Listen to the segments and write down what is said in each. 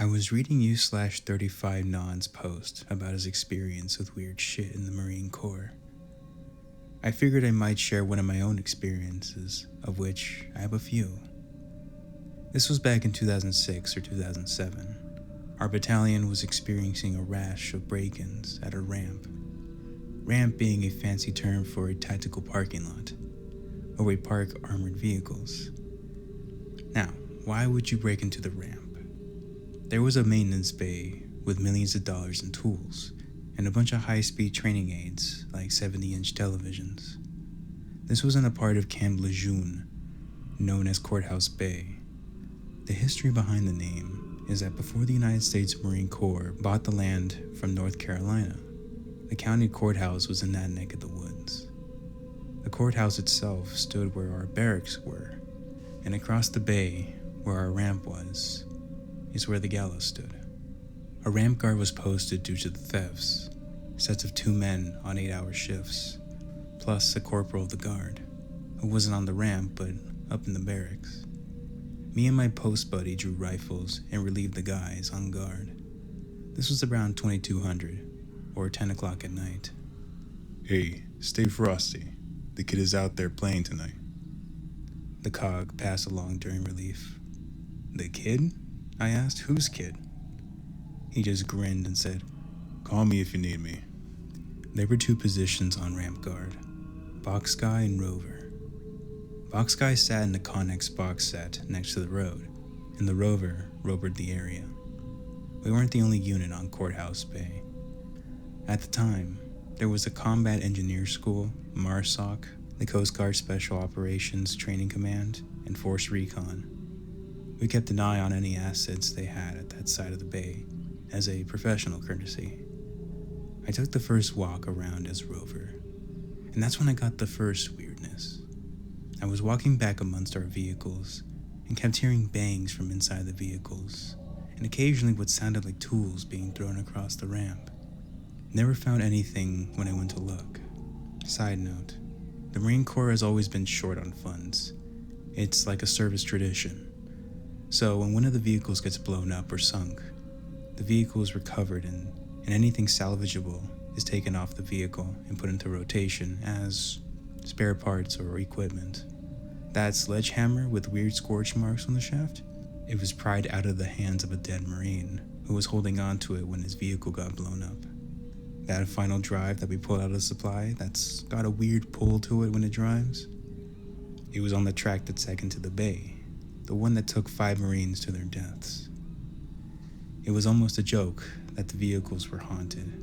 I was reading u/35non's post about his experience with weird shit in the Marine Corps. I figured I might share one of my own experiences, of which I have a few. This was back in 2006 or 2007. Our battalion was experiencing a rash of break-ins at a ramp. Ramp being a fancy term for a tactical parking lot, where we park armored vehicles. Now, why would you break into the ramp? There was a maintenance bay with millions of dollars in tools, and a bunch of high-speed training aids like 70-inch televisions. This was in a part of Camp Lejeune, known as Courthouse Bay. The history behind the name is that before the United States Marine Corps bought the land from North Carolina, the county courthouse was in that neck of the woods. The courthouse itself stood where our barracks were, and across the bay, where our ramp was, is where the gallows stood. A ramp guard was posted due to the thefts, sets of 2 men on 8-hour shifts, plus a corporal of the guard, who wasn't on the ramp but up in the barracks. Me and my post buddy drew rifles and relieved the guys on guard. This was around 2200, or 10 o'clock at night. Hey, stay frosty. The kid is out there playing tonight. The cog passed along during relief. The kid? I asked. Whose kid? He just grinned and said, Call me if you need me. There were 2 positions on ramp guard, box guy and rover. Box guy sat in the Connex box set next to the road, and the rover rovered the area. We weren't the only unit on Courthouse Bay. At the time, there was a Combat Engineer School, MARSOC, the Coast Guard Special Operations Training Command, and Force Recon. We kept an eye on any assets they had at that side of the bay, as a professional courtesy. I took the first walk around as rover, and that's when I got the first weirdness. I was walking back amongst our vehicles, and kept hearing bangs from inside the vehicles, and occasionally what sounded like tools being thrown across the ramp. Never found anything when I went to look. Side note, the Marine Corps has always been short on funds. It's like a service tradition. So when one of the vehicles gets blown up or sunk, the vehicle is recovered and anything salvageable is taken off the vehicle and put into rotation as spare parts or equipment. That sledgehammer with weird scorch marks on the shaft, it was pried out of the hands of a dead Marine who was holding on to it when his vehicle got blown up. That final drive that we pulled out of supply that's got a weird pull to it when it drives, it was on the track that second to the bay, the one that took 5 Marines to their deaths. It was almost a joke that the vehicles were haunted,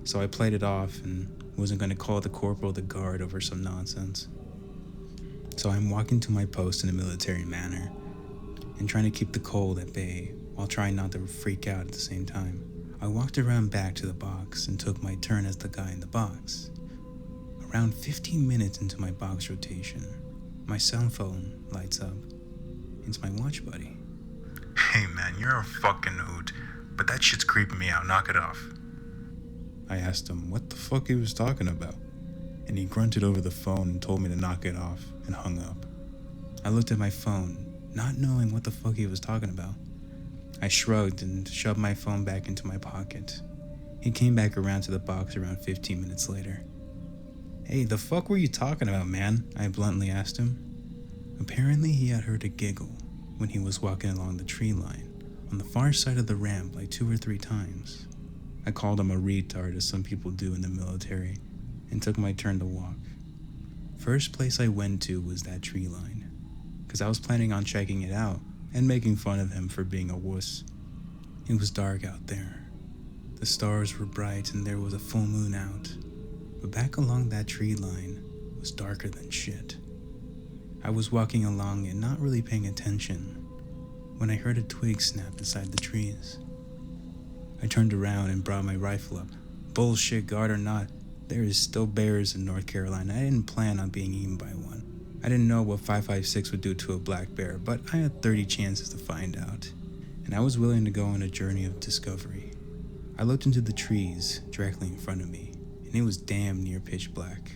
so I played it off and wasn't going to call the corporal the guard over some nonsense. So I'm walking to my post in a military manner and trying to keep the cold at bay while trying not to freak out at the same time. I walked around back to the box and took my turn as the guy in the box. Around 15 minutes into my box rotation, my cell phone lights up. It's my watch buddy. Hey man, you're a fucking hoot, but that shit's creeping me out, knock it off. I asked him what the fuck he was talking about, and he grunted over the phone and told me to knock it off and hung up. I looked at my phone, not knowing what the fuck he was talking about. I shrugged and shoved my phone back into my pocket. He came back around to the box around 15 minutes later. Hey, the fuck were you talking about, man? I bluntly asked him. Apparently he had heard a giggle when he was walking along the tree line on the far side of the ramp like 2 or 3 times. I called him a retard, as some people do in the military, and took my turn to walk. First place I went to was that tree line, because I was planning on checking it out and making fun of him for being a wuss. It was dark out there. The stars were bright and there was a full moon out, but back along that tree line was darker than shit. I was walking along and not really paying attention when I heard a twig snap inside the trees. I turned around and brought my rifle up. Bullshit, guard or not, there is still bears in North Carolina. I didn't plan on being eaten by one. I didn't know what 5.56 would do to a black bear, but I had 30 chances to find out, and I was willing to go on a journey of discovery. I looked into the trees directly in front of me, and it was damn near pitch black.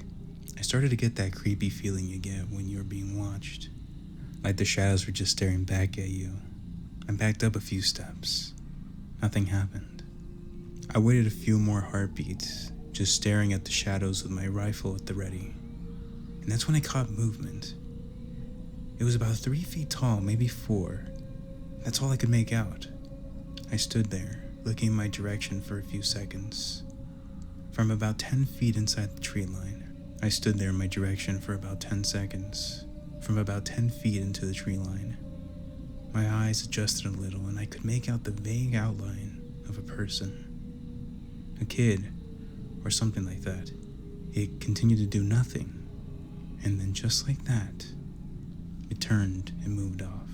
I started to get that creepy feeling you get when you're being watched, like the shadows were just staring back at you. I backed up a few steps, Nothing happened. I waited a few more heartbeats, just staring at the shadows with my rifle at the ready. And that's when I caught movement. It was about 3 feet tall, maybe 4. That's all I could make out. I stood there, looking in my direction for a few seconds. From about 10 feet inside the tree line, I stood there in my direction for about 10 seconds. From about 10 feet into the tree line, my eyes adjusted a little and I could make out the vague outline of a person. A kid, or something like that. It continued to do nothing, and then just like that, it turned and moved off.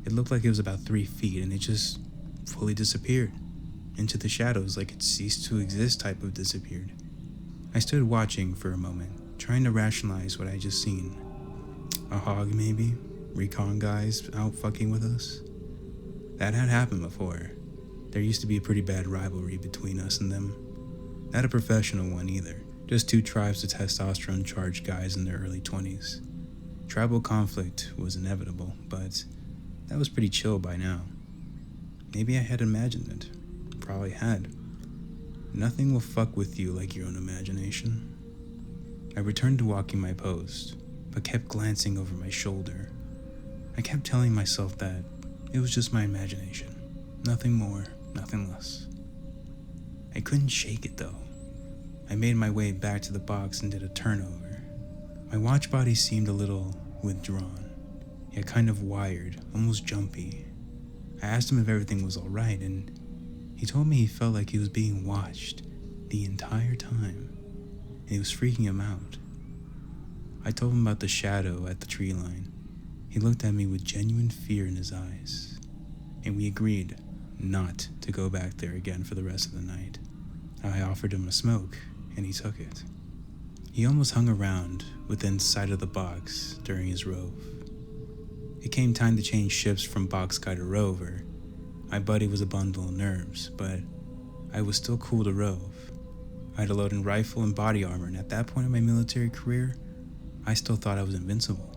It looked like it was about 3 feet and it just fully disappeared into the shadows, like it ceased to exist type of disappeared. I stood watching for a moment, trying to rationalize what I just seen. A hog maybe? Recon guys out fucking with us? That had happened before. There used to be a pretty bad rivalry between us and them. Not a professional one either, just 2 tribes of testosterone-charged guys in their early 20s. Tribal conflict was inevitable, but that was pretty chill by now. Maybe I had imagined it. Probably had. Nothing will fuck with you like your own imagination. I returned to walking my post, but kept glancing over my shoulder. I kept telling myself that it was just my imagination. Nothing more, nothing less. I couldn't shake it though. I made my way back to the box and did a turnover. My watch body seemed a little withdrawn, yet kind of wired, almost jumpy. I asked him if everything was alright, and he told me he felt like he was being watched the entire time, and it was freaking him out. I told him about the shadow at the tree line. He looked at me with genuine fear in his eyes, and we agreed not to go back there again for the rest of the night. I offered him a smoke, and he took it. He almost hung around within sight of the box during his rove. It came time to change shifts from box guy to rover. My buddy was a bundle of nerves, but I was still cool to rove. I had a loading rifle and body armor, and at that point in my military career, I still thought I was invincible.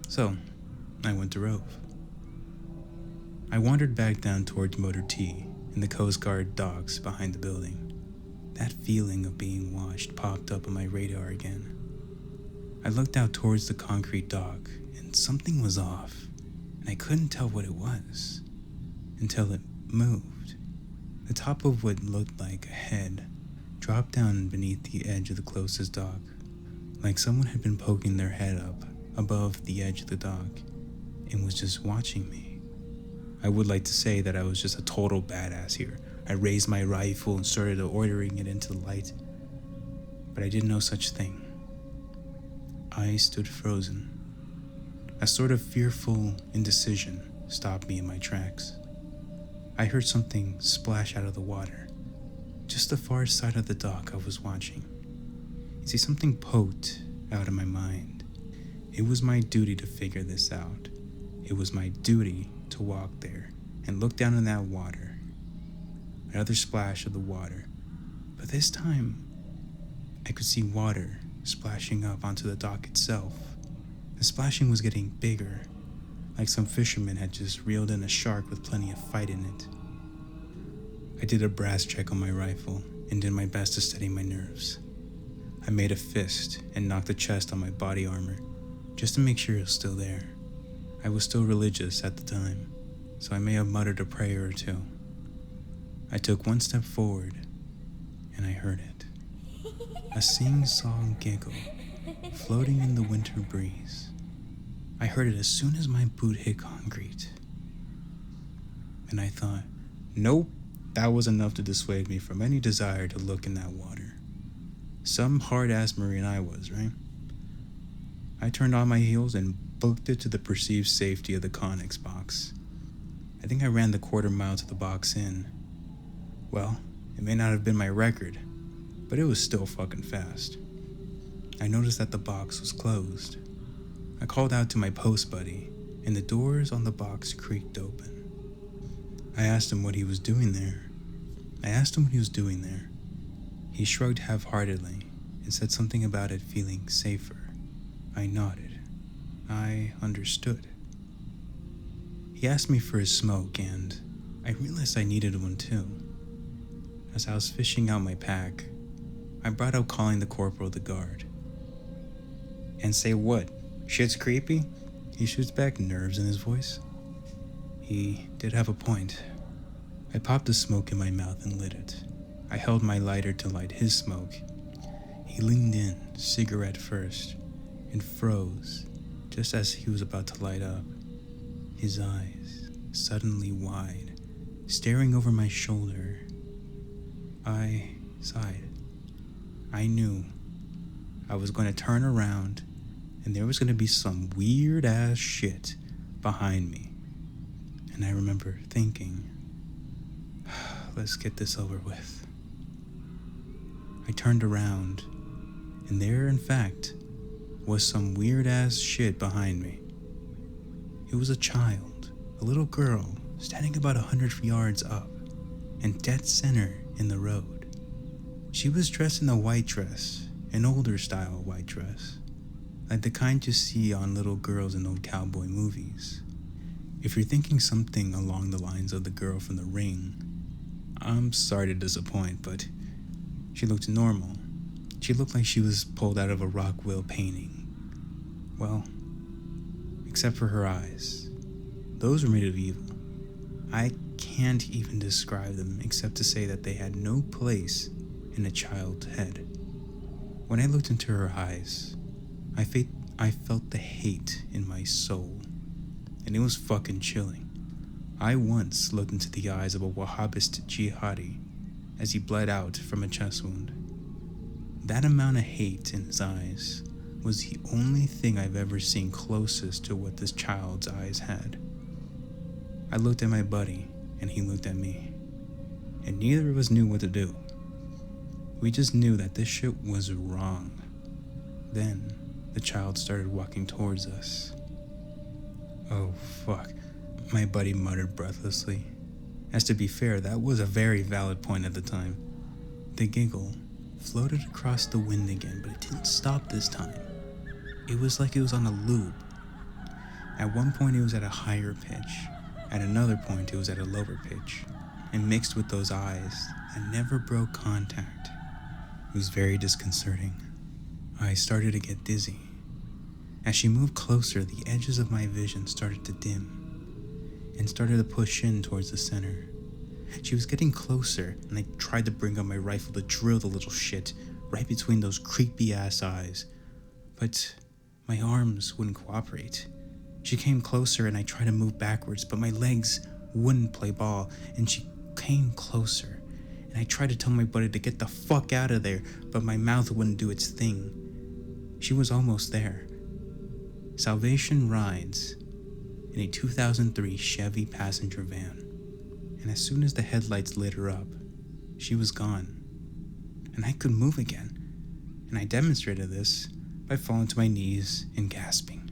So, I went to rove. I wandered back down towards Motor T in the Coast Guard docks behind the building. That feeling of being watched popped up on my radar again. I looked out towards the concrete dock, and something was off, and I couldn't tell what it was until it moved. The top of what looked like a head dropped down beneath the edge of the closest dock, like someone had been poking their head up above the edge of the dock and was just watching me. I would like to say that I was just a total badass here. I raised my rifle and started ordering it into the light, but I did no such thing. I stood frozen. A sort of fearful indecision stopped me in my tracks. I heard something splash out of the water, just the far side of the dock I was watching. You see, something poked out of my mind. It was my duty to figure this out. It was my duty to walk there and look down in that water. Another splash of the water, but this time I could see water splashing up onto the dock itself. The splashing was getting bigger, like some fisherman had just reeled in a shark with plenty of fight in it. I did a brass check on my rifle and did my best to steady my nerves. I made a fist and knocked the chest on my body armor just to make sure it was still there. I was still religious at the time, so I may have muttered a prayer or two. I took one step forward and I heard it. A sing-song giggle floating in the winter breeze. I heard it as soon as my boot hit concrete. And I thought, nope, that was enough to dissuade me from any desire to look in that water. Some hard-ass Marine I was, right? I turned on my heels and booked it to the perceived safety of the Connex box. I think I ran the quarter mile to the box in. Well, it may not have been my record, but it was still fucking fast. I noticed that the box was closed. I called out to my post buddy, and the doors on the box creaked open. I asked him what he was doing there. He shrugged half-heartedly and said something about it feeling safer. I nodded. I understood. He asked me for his smoke, and I realized I needed one too. As I was fishing out my pack, I brought out calling the corporal the guard. And say what? Shit's creepy? He shoots back, nerves in his voice. He did have a point. I popped a smoke in my mouth and lit it. I held my lighter to light his smoke. He leaned in, cigarette first, and froze just as he was about to light up. His eyes suddenly wide, staring over my shoulder. I sighed. I knew I was going to turn around and there was going to be some weird ass shit behind me. And I remember thinking, let's get this over with. I turned around and there, in fact, was some weird ass shit behind me. It was a child, a little girl, standing about 100 yards up and dead center in the road. She was dressed in a white dress, an older style white dress, like the kind you see on little girls in old cowboy movies. If you're thinking something along the lines of the girl from The Ring, I'm sorry to disappoint, but she looked normal. She looked like she was pulled out of a Rockwell painting. Well, except for her eyes. Those were made of evil. I can't even describe them except to say that they had no place in a child's head. When I looked into her eyes, I felt the hate in my soul, and it was fucking chilling. I once looked into the eyes of a Wahhabist jihadi as he bled out from a chest wound. That amount of hate in his eyes was the only thing I've ever seen closest to what this child's eyes had. I looked at my buddy, and he looked at me, and neither of us knew what to do. We just knew that this shit was wrong. Then, the child started walking towards us. Oh, fuck, my buddy muttered breathlessly. As to be fair, that was a very valid point at the time. The giggle floated across the wind again, but it didn't stop this time. It was like it was on a loop. At one point it was at a higher pitch. At another point it was at a lower pitch. And mixed with those eyes that never broke contact. It was very disconcerting. I started to get dizzy. As she moved closer, the edges of my vision started to dim and started to push in towards the center. She was getting closer, and I tried to bring up my rifle to drill the little shit right between those creepy ass eyes. But my arms wouldn't cooperate. She came closer and I tried to move backwards, but my legs wouldn't play ball, and she came closer. And I tried to tell my buddy to get the fuck out of there, but my mouth wouldn't do its thing. She was almost there. Salvation rides in a 2003 Chevy passenger van. And as soon as the headlights lit her up, she was gone. And I could move again. And I demonstrated this by falling to my knees and gasping.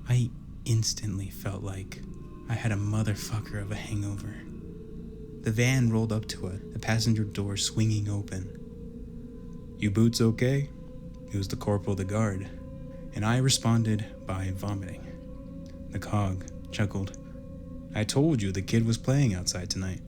I instantly felt like I had a motherfucker of a hangover. The van rolled up to it, the passenger door swinging open. "You boots okay?" It was the corporal of the guard, and I responded by vomiting. The cog chuckled. "I told you the kid was playing outside tonight."